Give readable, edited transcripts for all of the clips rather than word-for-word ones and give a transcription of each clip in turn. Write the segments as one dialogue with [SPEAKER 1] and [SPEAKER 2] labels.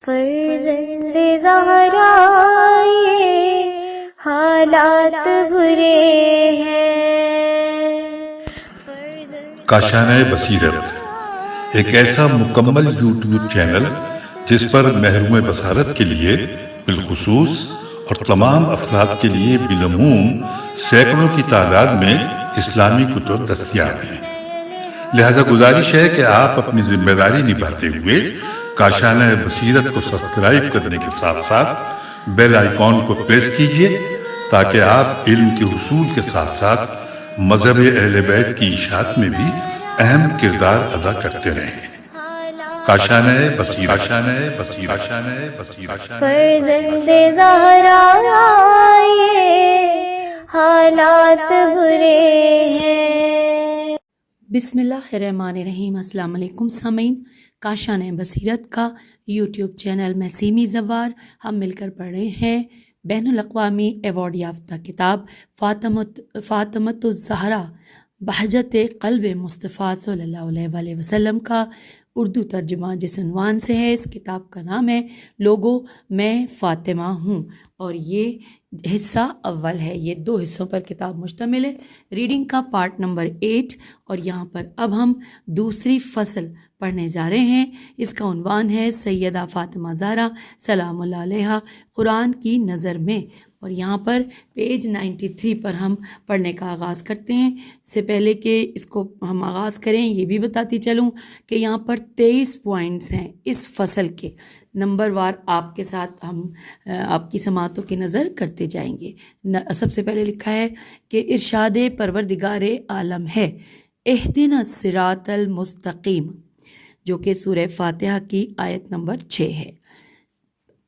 [SPEAKER 1] فرزند زہرا یہ حالات برے ہیں۔
[SPEAKER 2] کاشانۂ بصیرت ایک ایسا مکمل یوٹیوب چینل جس پر محروم بصارت کے لیے بالخصوص اور تمام افراد کے لیے بالعموم سینکڑوں کی تعداد میں اسلامی کتب دستیاب ہیں۔ لہذا گزارش ہے کہ آپ اپنی ذمہ داری نبھاتے ہوئے کاشانۂ بصیرت کو سبسکرائب کرنے کے ساتھ ساتھ بیل آئیکن کو پریس کیجیے تاکہ آپ علم کے حصول کے ساتھ ساتھ مذہب اہل بیت کی اشاعت میں بھی اہم کردار ادا کرتے رہیں۔ کاشانۂ بصیرت، کاشانۂ بصیرت، کاشانۂ بصیرت۔
[SPEAKER 1] فرزند زہرا یہ حالات برے ہیں۔
[SPEAKER 3] بسم اللہ الرحمن الرحیم۔ السلام علیکم سامعین، کاشانۂ بصیرت کا یوٹیوب چینل میں سیمی زوار ہم مل کر پڑھ رہے ہیں بین الاقوامی ایوارڈ یافتہ کتاب فاطمۃ الزہرا بہجت قلب مصطفیٰ صلی اللہ علیہ وآلہ وسلم کا اردو ترجمہ جس عنوان سے ہے۔ اس کتاب کا نام ہے لوگو میں فاطمہ ہوں، اور یہ حصہ اول ہے۔ یہ 2 حصوں پر کتاب مشتمل ہے۔ ریڈنگ کا پارٹ نمبر 8، اور یہاں پر اب ہم دوسری فصل پڑھنے جا رہے ہیں۔ اس کا عنوان ہے سیدہ فاطمہ زہرا سلام اللہ علیہا قرآن کی نظر میں، اور یہاں پر پیج 93 پر ہم پڑھنے کا آغاز کرتے ہیں۔ اس سے پہلے کہ اس کو ہم آغاز کریں یہ بھی بتاتی چلوں کہ یہاں پر 23 پوائنٹس ہیں اس فصل کے، نمبر وار آپ کے ساتھ ہم آپ کی سماعتوں کی نظر کرتے جائیں گے۔ سب سے پہلے لکھا ہے کہ ارشاد پروردگار عالم ہے اہدنا الصراط المستقیم، جو کہ سورہ فاتحہ کی آیت نمبر 6 ہے۔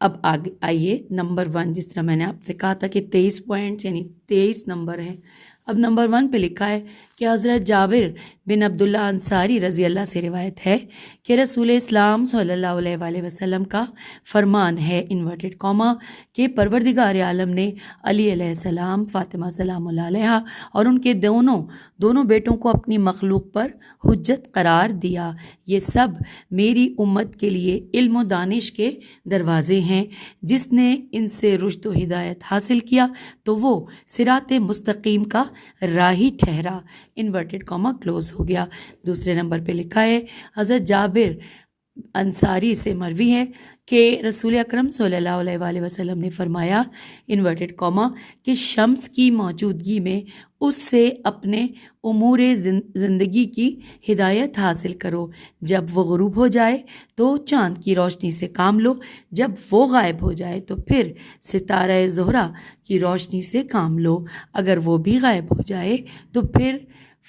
[SPEAKER 3] اب آگے آئیے نمبر 1، جس طرح میں نے آپ سے کہا تھا کہ 23 پوائنٹس یعنی 23 نمبر ہیں۔ اب نمبر 1 پہ لکھا ہے کہ حضرت جابر بن عبداللہ انصاری رضی اللہ سے روایت ہے کہ رسول اسلام صلی اللہ علیہ وآلہ وسلم کا فرمان ہے انورٹڈ کاما کہ پروردگار عالم نے علی علیہ السلام، فاطمہ سلام اللہ علیہ اور ان کے دونوں بیٹوں کو اپنی مخلوق پر حجت قرار دیا۔ یہ سب میری امت کے لیے علم و دانش کے دروازے ہیں، جس نے ان سے رشد و ہدایت حاصل کیا تو وہ صراط مستقیم کا راہی ٹھہرا۔ انورٹڈ کاما کلوز ہو گیا۔ دوسرے نمبر پہ لکھا ہے حضرت جابر انصاری سے مروی ہے کہ رسول اکرم صلی اللہ علیہ وآلہ وسلم نے فرمایا انورٹڈ کاما کہ شمس کی موجودگی میں اس سے اپنے امور زندگی کی ہدایت حاصل کرو۔ جب وہ غروب ہو جائے تو چاند کی روشنی سے کام لو، جب وہ غائب ہو جائے تو پھر ستارہ زہرا کی روشنی سے کام لو، اگر وہ بھی غائب ہو جائے تو پھر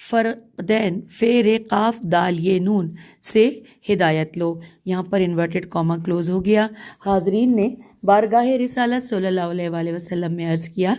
[SPEAKER 3] فرقدین فیر قاف دال یہ نون سے ہدایت لو۔ یہاں پر انورٹڈ کاما کلوز ہو گیا۔ حاضرین نے بارگاہ رسالت صلی اللہ علیہ وآلہ وسلم میں عرض کیا،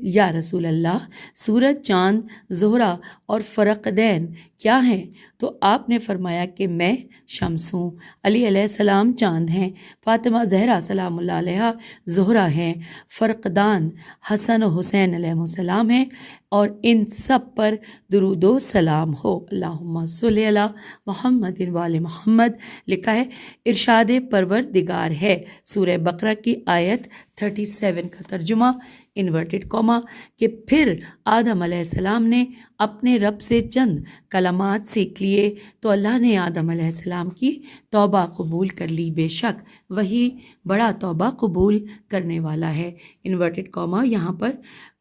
[SPEAKER 3] یا رسول اللہ، سورج، چاند، زہرہ اور فرقدین کیا ہیں؟ تو آپ نے فرمایا کہ میں شمس ہوں، علی علیہ السلام چاند ہیں، فاطمہ زہرا سلام اللہ علیہ زہرہ ہیں، فرقدان حسن و حسین علیہ السلام ہیں، اور ان سب پر درود و سلام ہو۔ اللہم صلی علی محمد وآل محمد۔ لکھا ہے ارشاد پروردگار ہے، سورہ بقرہ کی آیت 37 کا ترجمہ انورٹڈ کاما کہ پھر آدم علیہ السلام نے اپنے رب سے چند کلمات سیکھ لیے تو اللہ نے آدم علیہ السلام کی توبہ قبول کر لی، بے شک وہی بڑا توبہ قبول کرنے والا ہے۔ انورٹڈ کاما یہاں پر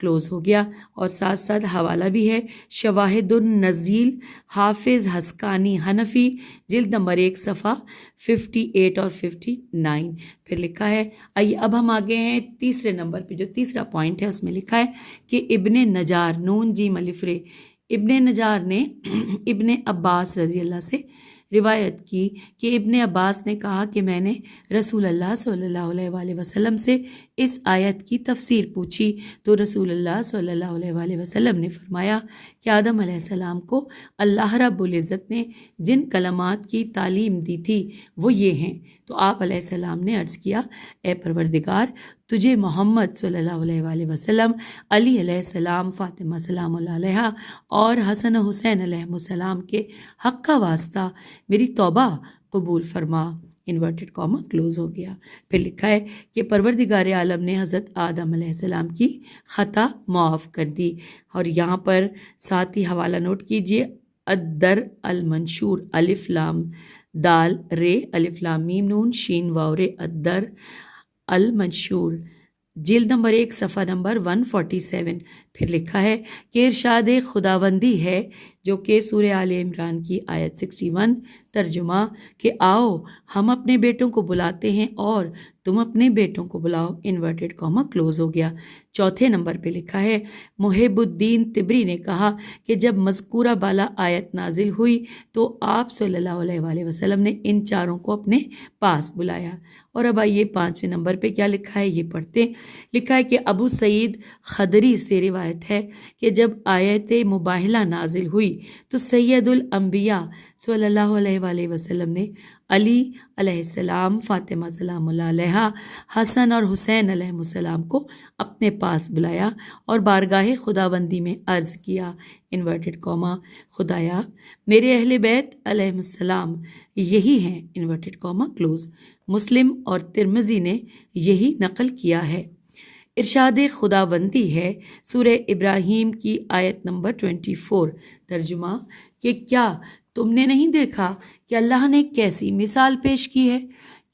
[SPEAKER 3] کلوز ہو گیا، اور ساتھ ساتھ حوالہ بھی ہے شواہد النزیل حافظ حسکانی حنفی جلد نمبر 1 صفحہ 58 اور 59۔ پھر لکھا ہے، آئیے اب ہم آگے ہیں تیسرے نمبر پہ، جو تیسرا پوائنٹ ہے اس میں لکھا ہے کہ ابن نجار نون جیم الف رے ابن نجار نے ابن عباس رضی اللہ سے روایت کی کہ ابن عباس نے کہا کہ میں نے رسول اللہ صلی اللہ علیہ وآلہ وسلم سے اس آیت کی تفسیر پوچھی تو رسول اللہ صلی اللہ علیہ وآلہ وسلم نے فرمایا کہ آدم علیہ السلام کو اللہ رب العزت نے جن کلمات کی تعلیم دی تھی وہ یہ ہیں۔ تو آپ علیہ السلام نے عرض کیا، اے پروردگار، تجھے محمد صلی اللہ علیہ وآلہ وسلم، علی علیہ السلام، فاطمہ سلام اللہ علیہ اور حسن حسین علیہ السلام کے حق کا واسطہ میری توبہ قبول فرما۔ انورٹڈ کاما کلوز ہو گیا. پھر لکھا ہے کہ پروردگار عالم نے حضرت آدم علیہ السلام کی خطا معاف کر دی. اور یہاں پر ساتھ ہی حوالہ نوٹ کیجئے، الدر المنشور الف لام دال رے الف لام میم نون شین واو رے الدر المنشور، جلد نمبر 1 صفحہ نمبر 147. پھر لکھا ہے کہ ارشاد خداوندی ہے جو کہ سورہ آل عمران کی آیت 61 ترجمہ کہ آؤ ہم اپنے بیٹوں کو بلاتے ہیں اور تم اپنے بیٹوں کو بلاؤ، انورٹڈ کاما کلوز ہو گیا. چوتھے نمبر پہ لکھا ہے محب الدین طبری نے کہا کہ جب مذکورہ بالا آیت نازل ہوئی تو آپ صلی اللہ علیہ وآلہ وسلم نے ان چاروں کو اپنے پاس بلایا. اور اب آئیے 5ویں نمبر پہ کیا لکھا ہے یہ پڑھتے. لکھا ہے کہ ابو سعید خدری سے روایت ہے کہ جب آیت مباہلہ نازل ہوئی تو سید الانبیاء صلی اللہ علیہ وآلہ وسلم نے علی علیہ السلام، فاطمہ سلام اللہ علیہا، حسن اور حسین علیہ السلام کو اپنے پاس بلایا اور بارگاہ خداوندی میں عرض کیا، انورٹڈ کاما، خدایا میرے اہل بیت علیہ السلام یہی ہیں، انورٹڈ کاما کلوز. مسلم اور ترمذی نے یہی نقل کیا ہے. ارشاد خداوندی ہے سورہ ابراہیم کی آیت نمبر 24 ترجمہ کہ کیا تم نے نہیں دیکھا کہ اللہ نے کیسی مثال پیش کی ہے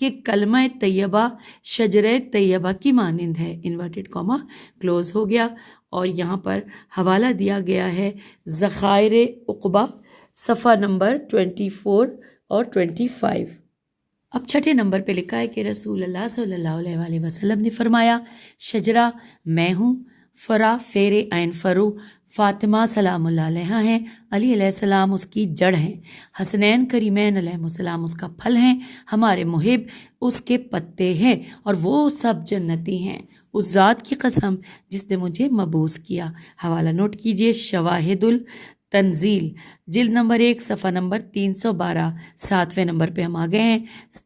[SPEAKER 3] کہ کلمہ طیبہ شجرہ طیبہ کی مانند ہے، انورٹڈ کاما کلوز ہو گیا. اور یہاں پر حوالہ دیا گیا ہے ذخائر عقبہ صفحہ نمبر 24 اور 25. اب چھٹے نمبر پہ لکھا ہے کہ رسول اللہ صلی اللہ علیہ وآلہ وسلم نے فرمایا شجرہ میں ہوں، فرا فیر عین فرو فاطمہ سلام اللہ علیہ ہیں، علی علیہ السلام اس کی جڑ ہیں، حسنین کریمین علیہ السلام اس کا پھل ہیں، ہمارے محب اس کے پتے ہیں، اور وہ سب جنتی ہیں، اس ذات کی قسم جس نے مجھے مبعوث کیا. حوالہ نوٹ کیجئے شواہد التنزیل جلد نمبر 1 صفحہ نمبر 312. 7ویں نمبر پہ ہم آ گئے ہیں.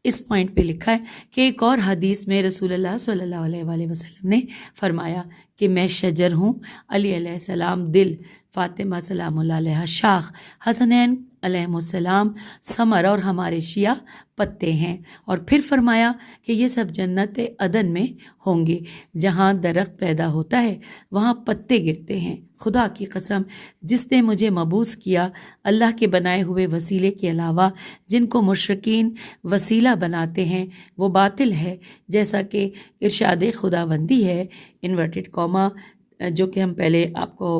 [SPEAKER 3] اس پوائنٹ پہ لکھا ہے کہ ایک اور حدیث میں رسول اللہ صلی اللہ علیہ وآلہ وسلم نے فرمایا کہ میں شجر ہوں، علی علیہ السلام دل، فاطمہ سلام اللہ علیہ شاخ، حسنین علیہ السلام ثمر اور ہمارے شیعہ پتے ہیں. اور پھر فرمایا کہ یہ سب جنت عدن میں ہوں گے، جہاں درخت پیدا ہوتا ہے وہاں پتے گرتے ہیں. خدا کی قسم جس نے مجھے مبعوث کیا، اللہ کے بنائے ہوئے وسیلے کے علاوہ جن کو مشرکین وسیلہ بناتے ہیں وہ باطل ہے، جیسا کہ ارشاد خداوندی ہے، انورٹڈ کاما، جو کہ ہم پہلے آپ کو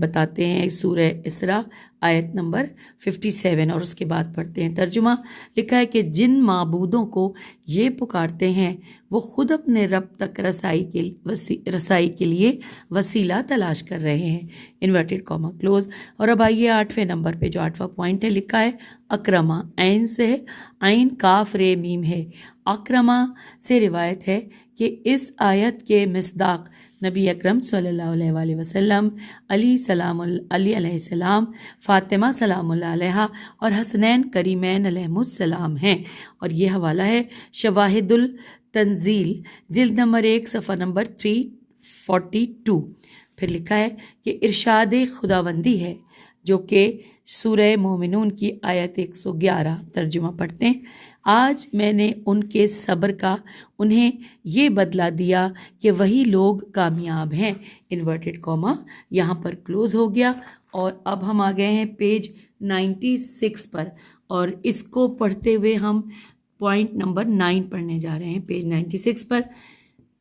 [SPEAKER 3] بتاتے ہیں سورہ اسراء آیت نمبر 57 اور اس کے بعد پڑھتے ہیں ترجمہ. لکھا ہے کہ جن معبودوں کو یہ پکارتے ہیں وہ خود اپنے رب تک رسائی کے لیے وسیلہ تلاش کر رہے ہیں، انورٹڈ کاما کلوز. اور اب آئیے 8ویں نمبر پہ جو 8واں پوائنٹ ہے لکھا ہے اکرما، عین سے عین کاف رے میم ہے. اکرما سے روایت ہے کہ اس آیت کے مصداق نبی اکرم صلی اللہ علیہ وآلہ وسلم، علی علیہ السلام، فاطمہ سلام اللہ علیہ اور حسنین کریمین علیہ السلام ہیں. اور یہ حوالہ ہے شواہد التنزیل جلد نمبر 1 صفحہ نمبر 342. پھر لکھا ہے کہ ارشاد خداوندی ہے جو کہ سورہ مومنون کی آیت 111 ترجمہ پڑھتے ہیں. آج میں نے ان کے صبر کا انہیں یہ بدلہ دیا کہ وہی لوگ کامیاب ہیں، انورٹڈ کاما یہاں پر کلوز ہو گیا. اور اب ہم آ گئے ہیں پیج 96 پر، اور اس کو پڑھتے ہوئے ہم پوائنٹ نمبر 9 پڑھنے جا رہے ہیں. پیج 96 پر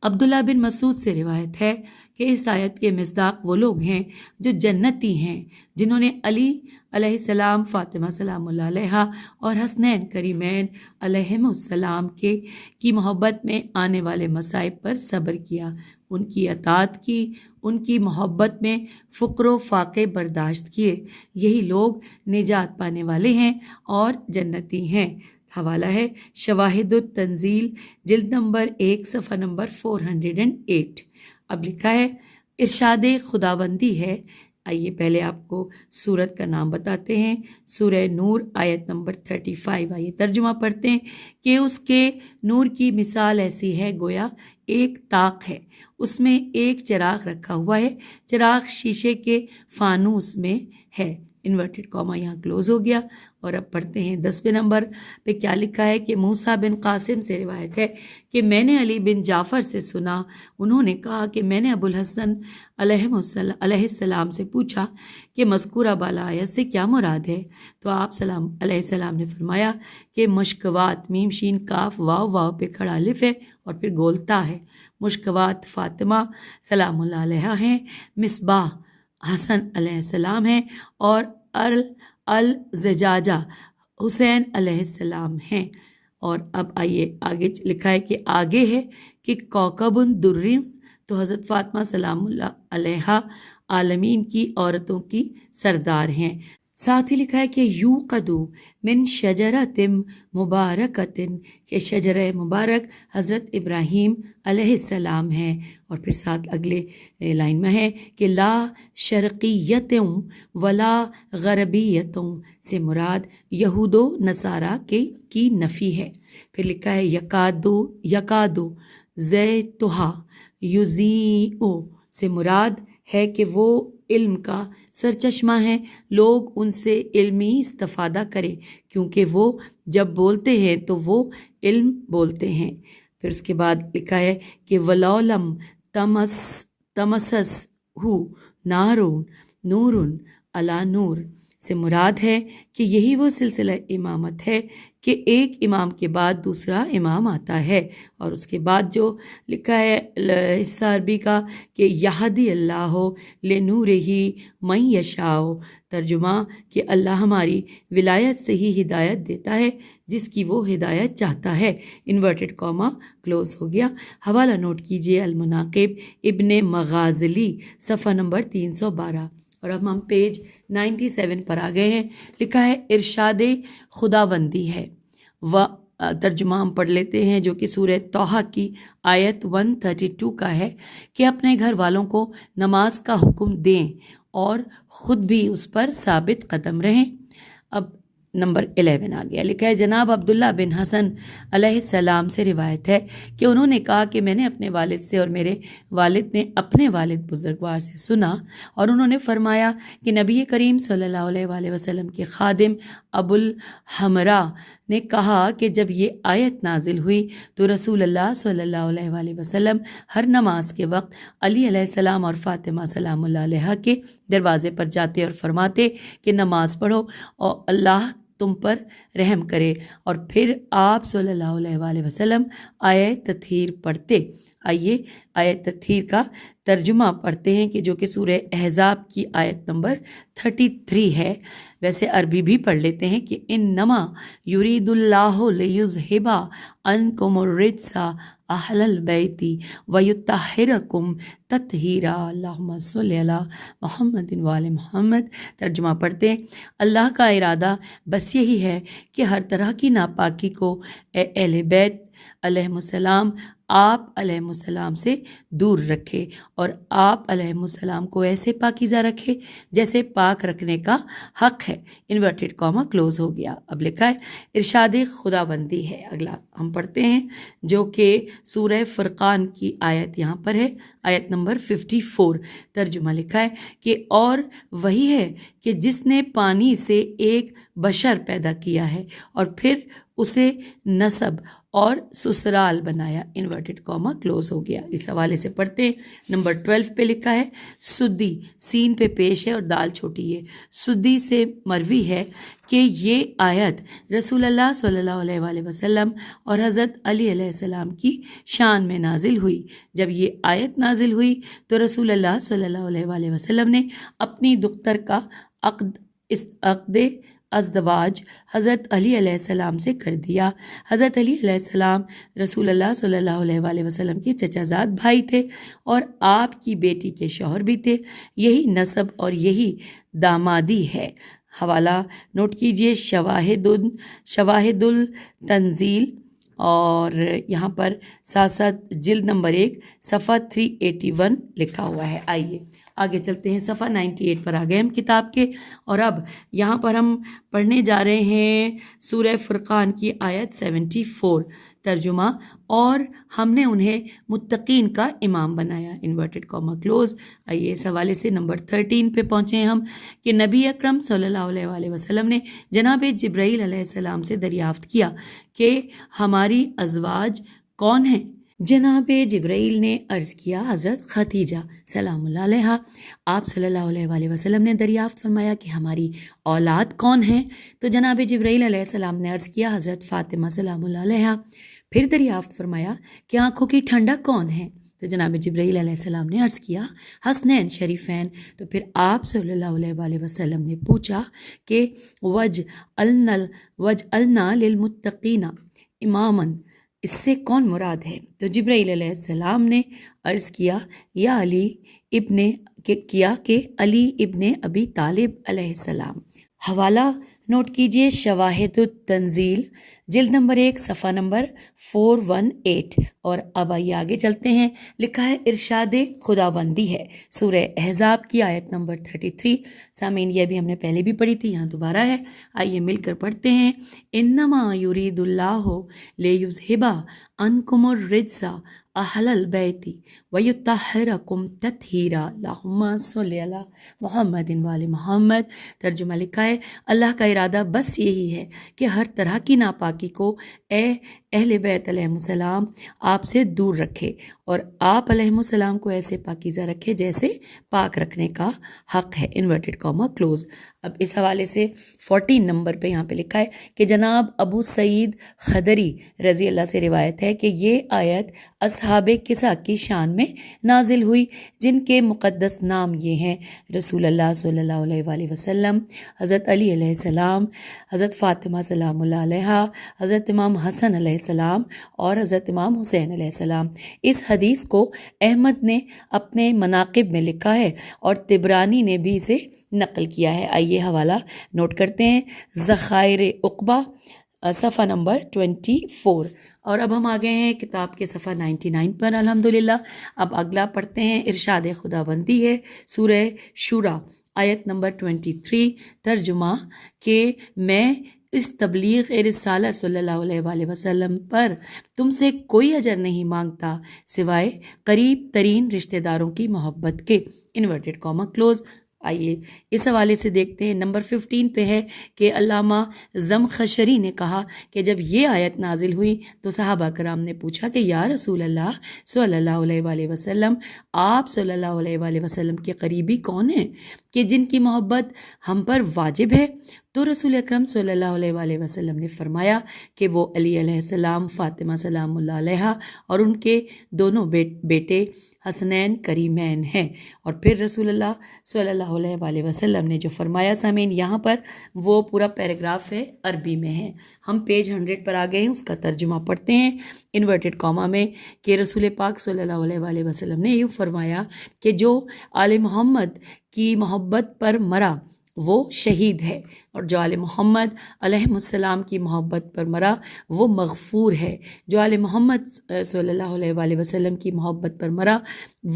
[SPEAKER 3] عبداللہ بن مسعود سے روایت ہے کہ اس آیت کے مصداق وہ لوگ ہیں جو جنتی ہیں، جنہوں نے علی علیہ السلام، فاطمہ سلام اللہ علیہ اور حسنین کریمین علیہ السلام کی محبت میں آنے والے مصائب پر صبر کیا، ان کی اطاعت کی، ان کی محبت میں فقر و فاقے برداشت کیے. یہی لوگ نجات پانے والے ہیں اور جنتی ہیں. حوالہ ہے شواہد التنزیل جلد نمبر 1 صفحہ نمبر 408. اب لکھا ہے ارشاد خداوندی ہے. آئیے پہلے آپ کو سورت کا نام بتاتے ہیں، سورہ نور آیت نمبر 35. آئیے ترجمہ پڑھتے ہیں کہ اس کے نور کی مثال ایسی ہے گویا ایک طاق ہے، اس میں ایک چراغ رکھا ہوا ہے، چراغ شیشے کے فانوس میں ہے، انورٹڈ کاما یہاں کلوز ہو گیا. اور اب پڑھتے ہیں 10ویں نمبر پہ کیا لکھا ہے کہ موسیٰ بن قاسم سے روایت ہے کہ میں نے علی بن جعفر سے سنا، انہوں نے کہا کہ میں نے ابو الحسن علیہ السلام سے پوچھا کہ مذکورہ بالا آیت سے کیا مراد ہے، تو آپ علیہ السلام نے فرمایا کہ مشکوات میم شین کاف واو واو پہ کھڑا الف ہے اور پھر گولتا ہے. مشکوات فاطمہ سلام اللہ علیہ ہیں، مصباح حسن علیہ السلام ہیں، اور الزجاجہ حسین علیہ السلام ہیں. اور اب آئیے آگے لکھا ہے کہ آگے ہے کہ کوکب درری، تو حضرت فاطمہ سلام اللہ علیہ عالمین کی عورتوں کی سردار ہیں. ساتھ ہی لکھا ہے کہ یوقدو من شجرۃ مبارکۃ، کہ شجرہ مبارک حضرت ابراہیم علیہ السلام ہیں. اور پھر ساتھ اگلے لائن میں ہے کہ لا شرقیتوں ولا غربیتوں سے مراد یہود و نصارہ کی نفی ہے. پھر لکھا ہے یکادو زیتھا یضیء سے مراد ہے کہ وہ علم کا سرچشمہ ہیں، لوگ ان سے علمی استفادہ کریں کیونکہ وہ جب بولتے ہیں تو وہ علم بولتے ہیں. پھر اس کے بعد لکھا ہے کہ ولولم تمسس نارون نورن علی نور سے مراد ہے کہ یہی وہ سلسلہ امامت ہے کہ ایک امام کے بعد دوسرا امام آتا ہے. اور اس کے بعد جو لکھا ہے حصہ عربی کا کہ یہدی اللہ لنورہ من یشاء، ترجمہ کہ اللہ ہماری ولایت سے ہی ہدایت دیتا ہے جس کی وہ ہدایت چاہتا ہے. انورٹڈ کاما کلوز ہو گیا. حوالہ نوٹ کیجئے المناقب ابن مغازلی صفحہ نمبر 312. اور اب ہم پیج 97 پر آ گئے ہیں. لکھا ہے ارشاد خداوندی ہے، ترجمہ ہم پڑھ لیتے ہیں جو کہ سورہ طٰہٰ کی آیت 132 کا ہے کہ اپنے گھر والوں کو نماز کا حکم دیں اور خود بھی اس پر ثابت قدم رہیں. اب نمبر 11 آ گیا. لکھا ہے جناب عبداللہ بن حسن علیہ السلام سے روایت ہے کہ انہوں نے کہا کہ میں نے اپنے والد سے اور میرے والد نے اپنے والد بزرگوار سے سنا، اور انہوں نے فرمایا کہ نبی کریم صلی اللہ علیہ وآلہ وسلم کے خادم ابو الحمراء نے کہا کہ جب یہ آیت نازل ہوئی تو رسول اللہ صلی اللہ علیہ وآلہ وسلم ہر نماز کے وقت علی علیہ السلام اور فاطمہ سلام اللہ علیہ کے دروازے پر جاتے اور فرماتے کہ نماز پڑھو اور اللہ تم پر رحم کرے، اور پھر آپ صلی اللہ علیہ وآلہ وسلم آیت تطہیر پڑھتے. آئیے آیت تطہیر کا ترجمہ پڑھتے ہیں کہ جو کہ سورہ احزاب کی آیت نمبر 33 ہے. ویسے عربی بھی پڑھ لیتے ہیں کہ انما یرید اللہ لیذھب عنکم الرجس اہل البیت ویطہرکم تطہیرا. اللہم صلی علی محمد وآل محمد. ترجمہ پڑھتے ہیں اللہ کا ارادہ بس یہی ہے کہ ہر طرح کی ناپاکی کو اہل بیت علیہ السلام آپ علیہ السلام سے دور رکھے اور آپ علیہ السلام کو ایسے پاکیزہ رکھے جیسے پاک رکھنے کا حق ہے. انورٹڈ کاما کلوز ہو گیا. اب لکھا ہے ارشاد خداوندی ہے. اگلا ہم پڑھتے ہیں جو کہ سورہ فرقان کی آیت یہاں پر ہے، آیت نمبر 54. ترجمہ لکھا ہے کہ اور وہی ہے کہ جس نے پانی سے ایک بشر پیدا کیا ہے اور پھر اسے نسب اور سسرال بنایا. انورٹڈ کاما کلوز ہو گیا. اس حوالے سے پڑھتے ہیں. نمبر 12 پہ لکھا ہے سدی، سین پہ پیش ہے اور دال چھوٹی ہے. سدی سے مروی ہے کہ یہ آیت رسول اللہ صلی اللہ علیہ وآلہ وسلم اور حضرت علی علیہ السلام کی شان میں نازل ہوئی. جب یہ آیت نازل ہوئی تو رسول اللہ صلی اللہ علیہ وآلہ وسلم نے اپنی دختر کا عقد ازدواج حضرت علی علیہ السلام سے کر دیا. حضرت علی علیہ السلام رسول اللہ صلی اللہ علیہ وآلہ وسلم کے چچا زاد بھائی تھے اور آپ کی بیٹی کے شوہر بھی تھے. یہی نسب اور یہی دامادی ہے. حوالہ نوٹ کیجئے شواہد التنزیل، اور یہاں پر ساتھ ساتھ جلد نمبر 1 صفحہ 381 لکھا ہوا ہے. آئیے آگے چلتے ہیں. صفحہ 98 پر آ گئے ہم کتاب کے، اور اب یہاں پر ہم پڑھنے جا رہے ہیں سورہ فرقان کی آیت 74. ترجمہ اور ہم نے انہیں متقین کا امام بنایا انورٹڈ کاما کلوز۔ آئیے اس حوالے سے نمبر 13 پہ پہنچے ہیں ہم کہ نبی اکرم صلی اللہ علیہ وآلہ وسلم نے جناب جبرائیل علیہ السلام سے دریافت کیا کہ ہماری ازواج کون ہیں؟ جناب جبرائیل نے عرض کیا حضرت خدیجہ سلام اللہ علیہا۔ آپ صلی اللہ علیہ وآلہ وسلم نے دریافت فرمایا کہ ہماری اولاد کون ہیں؟ تو جناب جبرائیل علیہ السلام نے عرض کیا حضرت فاطمہ سلام اللہ علیہا۔ پھر دریافت فرمایا کہ آنکھوں کی ٹھنڈک کون ہے؟ تو جناب جبرائیل علیہ السلام نے عرض کیا حسنین شریفین۔ تو پھر آپ صلی اللہ علیہ وآلہ وسلم نے پوچھا کہ وجعلنا للمتقین اماما، اس سے کون مراد ہے؟ تو جبرائیل علیہ السلام نے عرض کیا کہ علی ابن ابی طالب علیہ السلام۔ حوالہ نوٹ کیجئے شواہد التنزیل جلد نمبر 1 صفحہ نمبر 418۔ اور اب آئیے آگے چلتے ہیں۔ لکھا ہے ارشاد خداوندی ہے سورہ احزاب کی آیت نمبر 33۔ سامعین یہ بھی ہم نے پہلے بھی پڑھی تھی، یہاں دوبارہ ہے، آئیے مل کر پڑھتے ہیں۔ انما یرید اللہ لیذھب عنکم الرجس اہل البیت ویطہرکم تطہیرا، اللہم صلی علی محمد وآل محمد۔ ترجمہ لکھا ہے اللہ کا ارادہ بس یہی ہے کہ ہر طرح کی ناپاکی کو اے اہل بیت علیہ السلام آپ سے دور رکھے اور آپ علیہ السلام کو ایسے پاکیزہ رکھے جیسے پاک رکھنے کا حق ہے انورٹڈ کاما کلوز۔ اب اس حوالے سے 14 نمبر پہ یہاں پہ لکھا ہے کہ جناب ابو سعید خدری رضی اللہ سے روایت ہے کہ یہ آیت اصحاب قصہ کی شان میں نازل ہوئی، جن کے مقدس نام یہ ہیں رسول اللہ صلی اللہ علیہ وآلہ وسلم، حضرت علی علیہ السلام، حضرت فاطمہ سلام اللہ علیہا، حضرت امام حسن علیہ السلام اور حضرت امام حسین علیہ السلام۔ اس حدیث کو احمد نے اپنے مناقب میں لکھا ہے اور طبرانی نے بھی اسے نقل کیا ہے۔ آئیے حوالہ نوٹ کرتے ہیں ذخائر عقبہ صفحہ نمبر 24۔ اور اب ہم آگئے ہیں کتاب کے صفحہ 99 پر الحمدللہ۔ اب اگلا پڑھتے ہیں ارشاد خداوندی ہے سورہ شورا آیت نمبر 23۔ ترجمہ کہ میں اس تبلیغ رسالت صلی اللہ علیہ وآلہ وسلم پر تم سے کوئی اجر نہیں مانگتا سوائے قریب ترین رشتہ داروں کی محبت کے انورٹڈ کاما کلوز۔ آئیے اس حوالے سے دیکھتے ہیں نمبر 15 پہ ہے کہ علامہ زمخشری نے کہا کہ جب یہ آیت نازل ہوئی تو صحابہ کرام نے پوچھا کہ یا رسول اللہ صلی اللہ علیہ وآلہ وسلم، آپ صلی اللہ علیہ وآلہ وسلم کے قریبی کون ہیں کہ جن کی محبت ہم پر واجب ہے؟ تو رسول اکرم صلی اللہ علیہ وآلہ وسلم نے فرمایا کہ وہ علی علیہ السلام، فاطمہ سلام اللہ علیہا اور ان کے دونوں بیٹے حسنین کریمین ہیں۔ اور پھر رسول اللہ صلی اللہ علیہ وآلہ وسلم نے جو فرمایا، سامعین یہاں پر وہ پورا پیراگراف ہے، عربی میں ہے، ہم پیج 100 پر آ گئے ہیں، اس کا ترجمہ پڑھتے ہیں انورٹڈ کاما میں کہ رسول پاک صلی اللہ علیہ وآلہ وسلم نے یہ فرمایا کہ جو آل محمد کی محبت پر مرا وہ شہید ہے، اور جو آل محمد علیہ السلام کی محبت پر مرا وہ مغفور ہے، جو آل محمد صلی اللہ علیہ وآلہ وسلم کی محبت پر مرا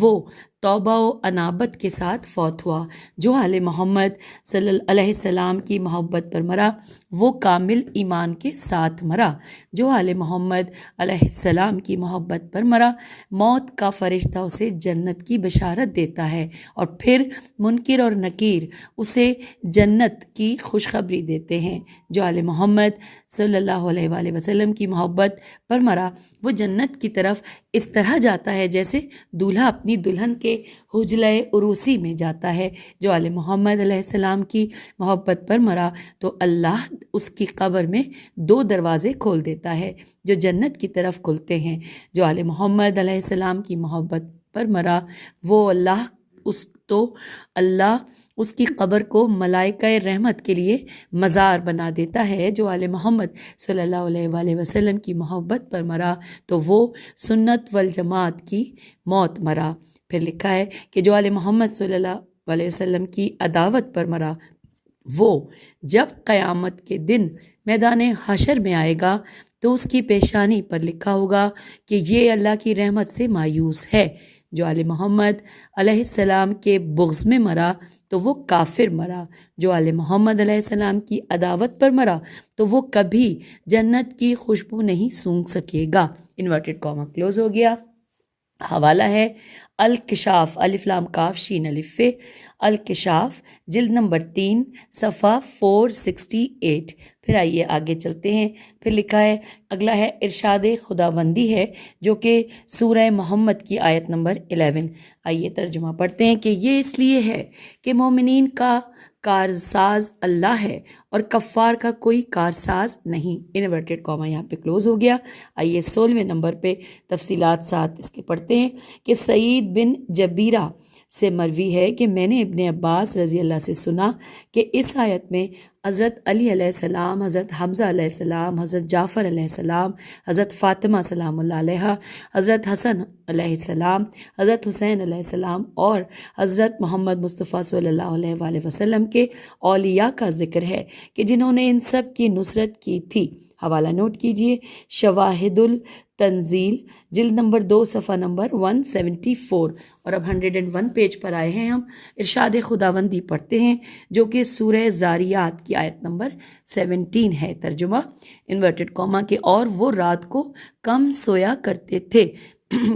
[SPEAKER 3] وہ توبہ و انابت کے ساتھ فوت ہوا، جو آل محمد صلی اللہ علیہ السلام کی محبت پر مرا وہ کامل ایمان کے ساتھ مرا، جو آل محمد علیہ السلام کی محبت پر مرا موت کا فرشتہ اسے جنت کی بشارت دیتا ہے، اور پھر منکر اور نکیر اسے جنت کی خوشخبری دیتے ہیں، جو آل محمد صلی اللہ علیہ وآلہ وسلم کی محبت پر مرا وہ جنت کی طرف اس طرح جاتا ہے جیسے دولہا اپنی دلہن کے حجلہ عروسی میں جاتا ہے، جو آل محمد علیہ السلام کی محبت پر مرا تو اللہ اس کی قبر میں 2 دروازے کھول دیتا ہے جو جنت کی طرف کھلتے ہیں، جو آل محمد علیہ السلام کی محبت پر مرا وہ اللہ اس کی قبر کو ملائکہ رحمت کے لیے مزار بنا دیتا ہے، جو آل محمد صلی اللہ علیہ وآلہ وسلم کی محبت پر مرا تو وہ سنت والجماعت کی موت مرا۔ پھر لکھا ہے کہ جو آل محمد صلی اللہ علیہ وسلم کی عداوت پر مرا وہ جب قیامت کے دن میدان حشر میں آئے گا تو اس کی پیشانی پر لکھا ہوگا کہ یہ اللہ کی رحمت سے مایوس ہے، جو آل محمد علیہ السلام کے بغض میں مرا تو وہ کافر مرا، جو آل محمد علیہ السلام کی عداوت پر مرا تو وہ کبھی جنت کی خوشبو نہیں سونگھ سکے گا۔ انورٹڈ کاما کلوز ہو گیا۔ حوالہ ہے الکشاف، الف لام کاف شین الف فے، الکشاف جلد نمبر 3 صفحہ 468۔ پھر آئیے آگے چلتے ہیں، پھر لکھا ہے اگلا ہے ارشاد خداوندی ہے جو کہ سورہ محمد کی آیت نمبر 11۔ آئیے ترجمہ پڑھتے ہیں کہ یہ اس لیے ہے کہ مومنین کا کارساز اللہ ہے اور کفار کا کوئی کارساز نہیں۔ انورٹڈ کاما یہاں پہ کلوز ہو گیا۔ آئیے 16ویں نمبر پہ تفصیلات ساتھ اس کے پڑھتے ہیں کہ سعید بن جبیرہ سے مروی ہے کہ میں نے ابن عباس رضی اللہ سے سنا کہ اس آیت میں حضرت علی علیہ السلام، حضرت حمزہ علیہ السلام، حضرت جعفر علیہ السلام، حضرت فاطمہ سلام اللہ علیہا، حضرت حسن علیہ السلام، حضرت حسین علیہ السلام اور حضرت محمد مصطفیٰ صلی اللہ علیہ وآلہ وسلم کے اولیاء کا ذکر ہے کہ جنہوں نے ان سب کی نصرت کی تھی۔ حوالہ نوٹ کیجئے، شواہد التنزیل جلد نمبر 2 صفحہ نمبر 174۔ اور اب 101 پیج پر آئے ہیں، ہم ارشاد خداوندی پڑھتے ہیں جو کہ سورہ زاریات کی آیت نمبر 17 ہے۔ ترجمہ انورٹڈ کاما کہ اور وہ رات کو کم سویا کرتے تھے،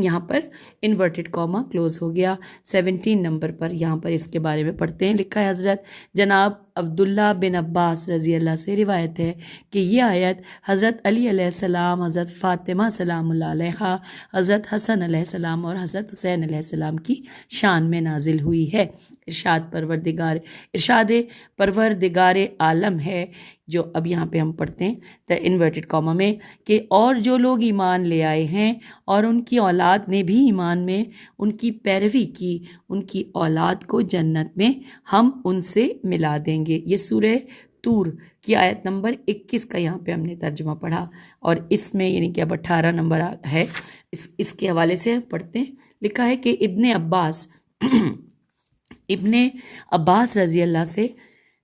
[SPEAKER 3] یہاں پر انورٹڈ کاما کلوز ہو گیا۔ 17 نمبر پر یہاں پر اس کے بارے میں پڑھتے ہیں، لکھا ہے حضرت جناب عبداللہ بن عباس رضی اللہ سے روایت ہے کہ یہ آیت حضرت علی علیہ السلام، حضرت فاطمہ سلام اللہ علیہا، حضرت حسن علیہ السلام اور حضرت حسین علیہ السلام کی شان میں نازل ہوئی ہے۔ ارشاد پروردگار عالم ہے، جو اب یہاں پہ ہم پڑھتے ہیں انورٹڈ کاما میں کہ اور جو لوگ ایمان لے آئے ہیں اور ان کی اولاد نے بھی ایمان میں ان کی پیروی کی، ان کی اولاد کو جنت میں ہم ان سے ملا دیں گے۔ یہ سورہ طور کی آیت نمبر 21 کا یہاں پہ ہم نے ترجمہ پڑھا، اور اس میں یعنی کہ اب 18 نمبر ہے، اس کے حوالے سے پڑھتے ہیں۔ لکھا ہے کہ ابن عباس رضی اللہ سے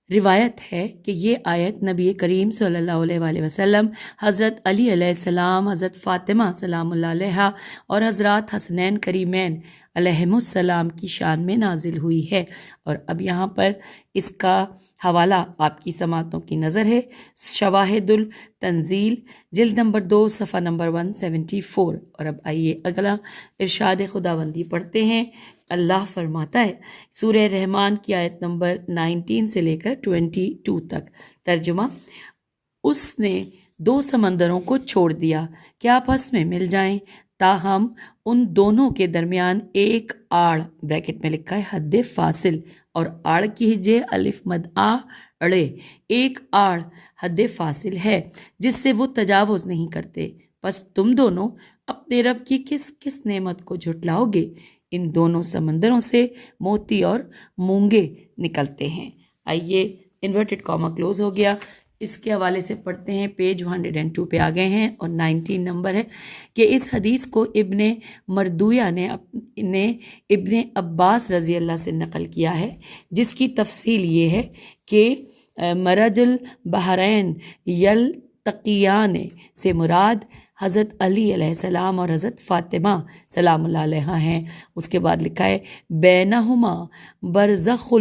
[SPEAKER 3] روایت ہے کہ یہ آیت نبی کریم صلی اللہ علیہ وآلہ وسلم، حضرت علی علیہ السلام، حضرت فاطمہ سلام اللہ علیہا اور حضرات حسنین کریمین علیہم السلام کی شان میں نازل ہوئی ہے۔ اور اب یہاں پر اس کا حوالہ آپ کی سماعتوں کی نظر ہے، شواہد التنزیل جلد نمبر 2 صفحہ نمبر 174۔ اور اب آئیے اگلا ارشاد خداوندی پڑھتے ہیں۔ اللہ فرماتا ہے سورہ رحمان کی آیت نمبر 19 سے لے کر 22 تک۔ ترجمہ اس نے 2 سمندروں کو چھوڑ دیا کہ آپس میں مل جائیں، تاہم ان دونوں کے درمیان ایک آڑ بریکٹ میں لکھا ہے حد فاصل، اور آڑ کیجئے الف مد آ اڑے، ایک آڑ حد فاصل ہے جس سے وہ تجاوز نہیں کرتے، پس تم دونوں اپنے رب کی کس کس نعمت کو جھٹلاؤ گے؟ ان دونوں سمندروں سے موتی اور مونگے نکلتے ہیں۔ آئیے انورٹڈ کاما کلوز ہو گیا، اس کے حوالے سے پڑھتے ہیں، پیج 102 پہ آ گئے ہیں اور 19 نمبر ہے کہ اس حدیث کو ابن مردویہ نے ابن عباس رضی اللہ سے نقل کیا ہے، جس کی تفصیل یہ ہے کہ مرج البحرین یلتقیان سے مراد حضرت علی علیہ السلام اور حضرت فاطمہ سلام اللہ علیہ ہیں۔ اس کے بعد لکھا ہے بینہما برزخ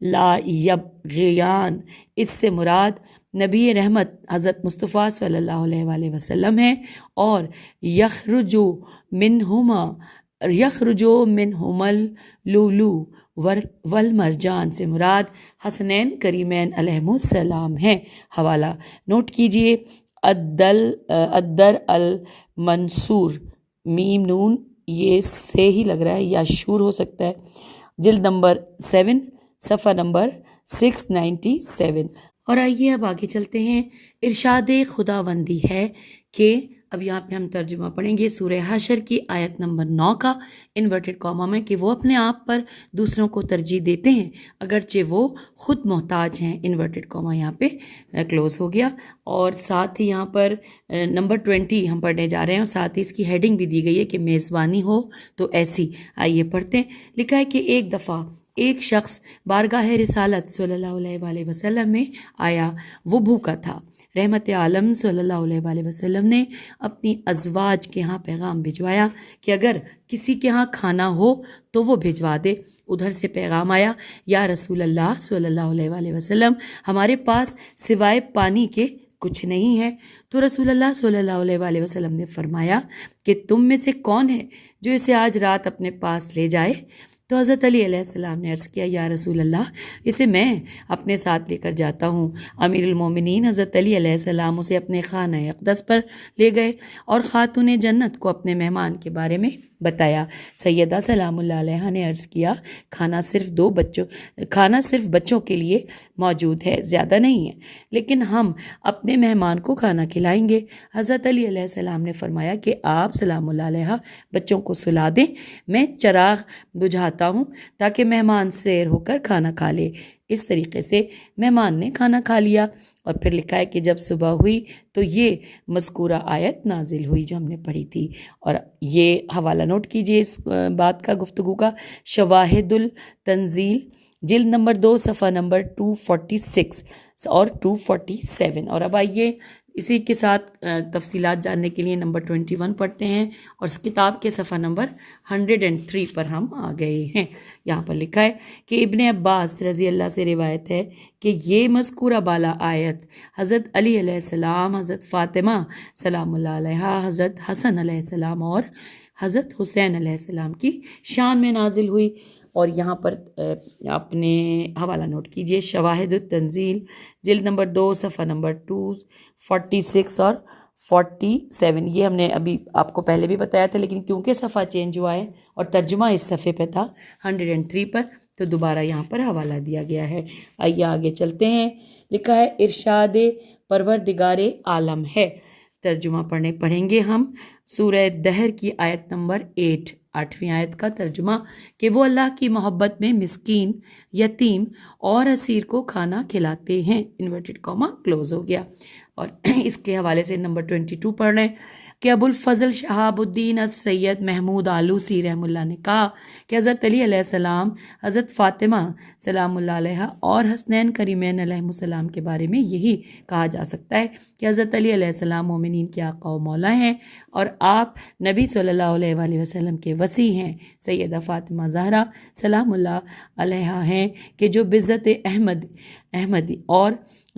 [SPEAKER 3] لا یبغیان، اس سے مراد نبی رحمت حضرت مصطفیٰ صلی اللہ علیہ وآلہ وسلم ہیں، اور یخرجو منہما اللؤلؤ والمرجان سے مراد حسنین کریمین علیہم السلام ہیں۔ حوالہ نوٹ کیجئے، الدر المنصور، میم نون یہ سے ہی لگ رہا ہے یا شور ہو سکتا ہے، جلد نمبر 7 صفحہ نمبر 697۔ اور آئیے اب آگے چلتے ہیں، ارشاد خداوندی ہے کہ اب یہاں پہ ہم ترجمہ پڑھیں گے سورہ حشر کی آیت نمبر 9 کا انورٹڈ کاما میں کہ وہ اپنے آپ پر دوسروں کو ترجیح دیتے ہیں اگرچہ وہ خود محتاج ہیں۔ انورٹڈ کاما یہاں پہ کلوز ہو گیا، اور ساتھ ہی یہاں پر نمبر 20 ہم پڑھنے جا رہے ہیں، اور ساتھ ہی اس کی ہیڈنگ بھی دی گئی ہے کہ میزبانی ہو تو ایسی۔ آئیے پڑھتے ہیں، لکھا ہے کہ ایک دفعہ ایک شخص بارگاہ رسالت صلی اللہ علیہ وآلہ وسلم میں آیا، وہ بھوکا تھا۔ رحمت عالم صلی اللہ علیہ وآلہ وسلم نے اپنی ازواج کے ہاں پیغام بھجوایا کہ اگر کسی کے ہاں کھانا ہو تو وہ بھجوا دے۔ ادھر سے پیغام آیا، یا رسول اللہ صلی اللہ علیہ وآلہ وسلم، ہمارے پاس سوائے پانی کے کچھ نہیں ہے۔ تو رسول اللہ صلی اللہ علیہ وآلہ وسلم نے فرمایا کہ تم میں سے کون ہے جو اسے آج رات اپنے پاس لے جائے؟ تو حضرت علی علیہ السلام نے عرض کیا، یا رسول اللہ، اسے میں اپنے ساتھ لے کر جاتا ہوں۔ امیر المومنین حضرت علی علیہ السلام اسے اپنے خانہ اقدس پر لے گئے اور خاتون جنت کو اپنے مہمان کے بارے میں بتایا۔ سیدہ سلام اللہ علیہ نے عرض کیا، کھانا صرف بچوں کے لیے موجود ہے، زیادہ نہیں ہے، لیکن ہم اپنے مہمان کو کھانا کھلائیں گے۔ حضرت علی علیہ السلام نے فرمایا کہ آپ سلام اللہ علیہ بچوں کو سلا دیں، میں چراغ بجھاتا ہوں تاکہ مہمان سیر ہو کر کھانا کھا لے۔ اس طریقے سے مہمان نے کھانا کھا لیا، اور پھر لکھا ہے کہ جب صبح ہوئی تو یہ مذکورہ آیت نازل ہوئی جو ہم نے پڑھی تھی۔ اور یہ حوالہ نوٹ کیجئے اس بات کا، گفتگو کا، شواہد التنزیل جلد نمبر 2 صفحہ نمبر 246 اور 247۔ اور اب آئیے اسی کے ساتھ تفصیلات جاننے کے لیے نمبر 21 پڑھتے ہیں، اور اس کتاب کے صفحہ نمبر 103 پر ہم آ گئے ہیں۔ یہاں پر لکھا ہے کہ ابن عباس رضی اللہ سے روایت ہے کہ یہ مذکورہ بالا آیت حضرت علی علیہ السلام، حضرت فاطمہ سلام اللہ علیہا، حضرت حسن علیہ السلام اور حضرت حسین علیہ السلام کی شان میں نازل ہوئی۔ اور یہاں پر اپنے حوالہ نوٹ کیجئے، شواہد التنزیل جلد نمبر 2 صفحہ نمبر 246 اور 47۔ یہ ہم نے ابھی آپ کو پہلے بھی بتایا تھا، لیکن کیونکہ صفحہ چینج ہوا ہے اور ترجمہ اس صفحے پہ تھا 103 پر، تو دوبارہ یہاں پر حوالہ دیا گیا ہے۔ آئیے آگے چلتے ہیں۔ لکھا ہے ارشاد پروردگار عالم ہے۔ ترجمہ پڑھیں گے ہم سورہ دہر کی آیت نمبر 8ویں آیت کا ترجمہ، کہ وہ اللہ کی محبت میں مسکین، یتیم اور اسیر کو کھانا کھلاتے ہیں، انورٹڈ کاما کلوز ہو گیا۔ اور اس کے حوالے سے نمبر 22 پڑھ رہے ہیں کہ ابو الفضل شہاب الدین السید محمود آلوسی رحم اللہ نے کہا کہ حضرت علی علیہ السلام، حضرت فاطمہ سلام اللہ علیہ اور حسنین کریمین علیہ السلام کے بارے میں یہی کہا جا سکتا ہے کہ حضرت علی علیہ السلام مومنین کے آقا و مولا ہیں، اور آپ نبی صلی اللہ علیہ وآلہ وسلم کے وصی ہیں۔ سیدہ فاطمہ زہرا سلام اللہ علیہ ہیں کہ جو بعزت احمدی اور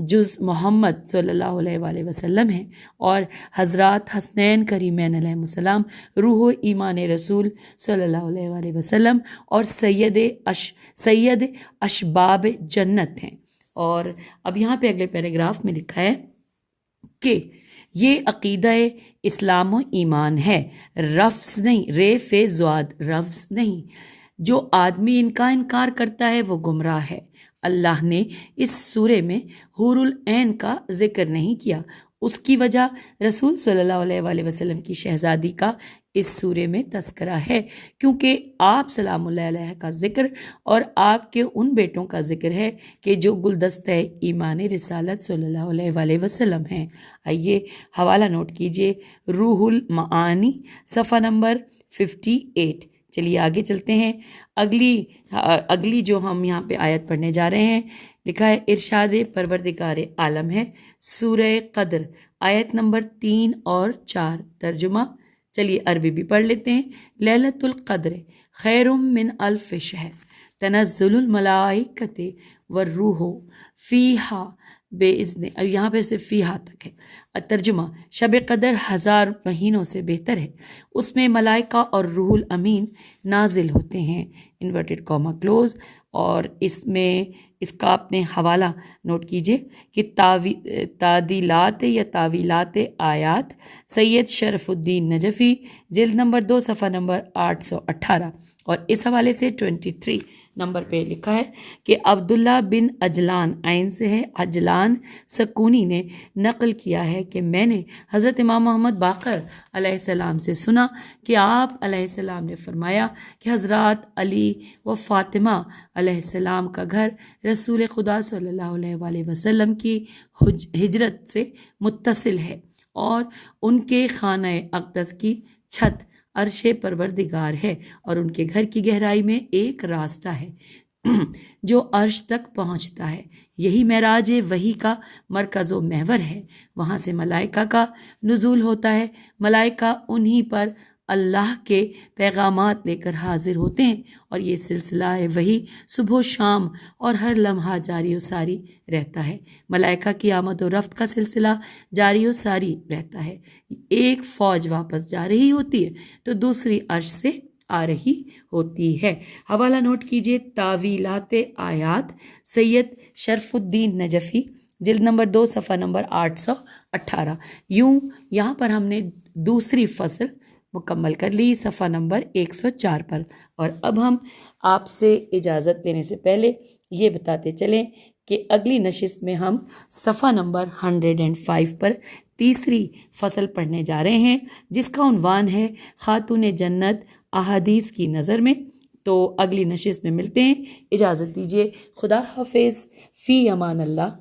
[SPEAKER 3] جز محمد صلی اللہ علیہ وآلہ وسلم ہیں، اور حضرات حسنین کریمین علیہ السلام روح ایمان رسول صلی اللہ علیہ وآلہ وسلم اور سید اشباب جنت ہیں۔ اور اب یہاں پہ اگلے پیراگراف میں لکھا ہے کہ یہ عقیدہ اسلام و ایمان ہے، رفض نہیں، رفض نہیں۔ جو آدمی ان کا انکار کرتا ہے وہ گمراہ ہے۔ اللہ نے اس سورے میں حور العین کا ذکر نہیں کیا، اس کی وجہ رسول صلی اللہ علیہ وآلہ وسلم کی شہزادی کا اس سورے میں تذکرہ ہے، کیونکہ آپ سلام اللہ علیہ کا ذکر اور آپ کے ان بیٹوں کا ذکر ہے کہ جو گلدستہ ایمان رسالت صلی اللہ علیہ وآلہ وسلم ہیں۔ آئیے حوالہ نوٹ کیجئے، روح المعانی صفحہ نمبر 58۔ چلیے آگے چلتے ہیں۔ اگلی جو ہم یہاں پہ آیت پڑھنے جا رہے ہیں، لکھا ہے ارشاد پروردگار عالم ہے، سورہ قدر آیت نمبر 3 اور 4۔ ترجمہ چلیے عربی بھی پڑھ لیتے ہیں۔ لیلۃ القدر خیر من الف شہر تنزل الملائکۃ والروح فیہا باذن، یہاں پہ صرف فیہا تک ہے۔ ترجمہ شب قدر 1000 مہینوں سے بہتر ہے، اس میں ملائکہ اور روح الامین نازل ہوتے ہیں، انورٹڈ کاما کلوز۔ اور اس میں اس کا اپنے حوالہ نوٹ کیجئے کہ تعدیلات یا تعویلات آیات سید شرف الدین نجفی جلد نمبر 2 صفحہ نمبر 818۔ اور اس حوالے سے 23 نمبر پہ لکھا ہے کہ عبداللہ بن اجلان، عین سے ہے اجلان سکونی، نے نقل کیا ہے کہ میں نے حضرت امام محمد باقر علیہ السلام سے سنا کہ آپ علیہ السلام نے فرمایا کہ حضرات علی و فاطمہ علیہ السلام کا گھر رسول خدا صلی اللہ علیہ وآلہ وسلم کی ہجرت سے متصل ہے، اور ان کے خانہ اقدس کی چھت عرش پروردگار ہے، اور ان کے گھر کی گہرائی میں ایک راستہ ہے جو عرش تک پہنچتا ہے۔ یہی معراج وحی کا مرکز و محور ہے۔ وہاں سے ملائکہ کا نزول ہوتا ہے۔ ملائکہ انہی پر اللہ کے پیغامات لے کر حاضر ہوتے ہیں، اور یہ سلسلہ وحی صبح و شام اور ہر لمحہ جاری و ساری رہتا ہے۔ ملائکہ کی آمد و رفت کا سلسلہ جاری و ساری رہتا ہے۔ ایک فوج واپس جا رہی ہوتی ہے تو دوسری عرش سے آ رہی ہوتی ہے۔ حوالہ نوٹ کیجئے، تاویلات آیات، سید شرف الدین نجفی، جلد نمبر 2، صفحہ نمبر 818۔ یوں یہاں پر ہم نے دوسری فصل مکمل کر لی صفحہ نمبر 104 پر۔ اور اب ہم آپ سے اجازت لینے سے پہلے یہ بتاتے چلیں کہ اگلی نشست میں ہم صفحہ نمبر 105 پر تیسری فصل پڑھنے جا رہے ہیں، جس کا عنوان ہے خاتون جنت احادیث کی نظر میں۔ تو اگلی نشست میں ملتے ہیں، اجازت دیجیے، خدا حافظ، فی امان اللہ۔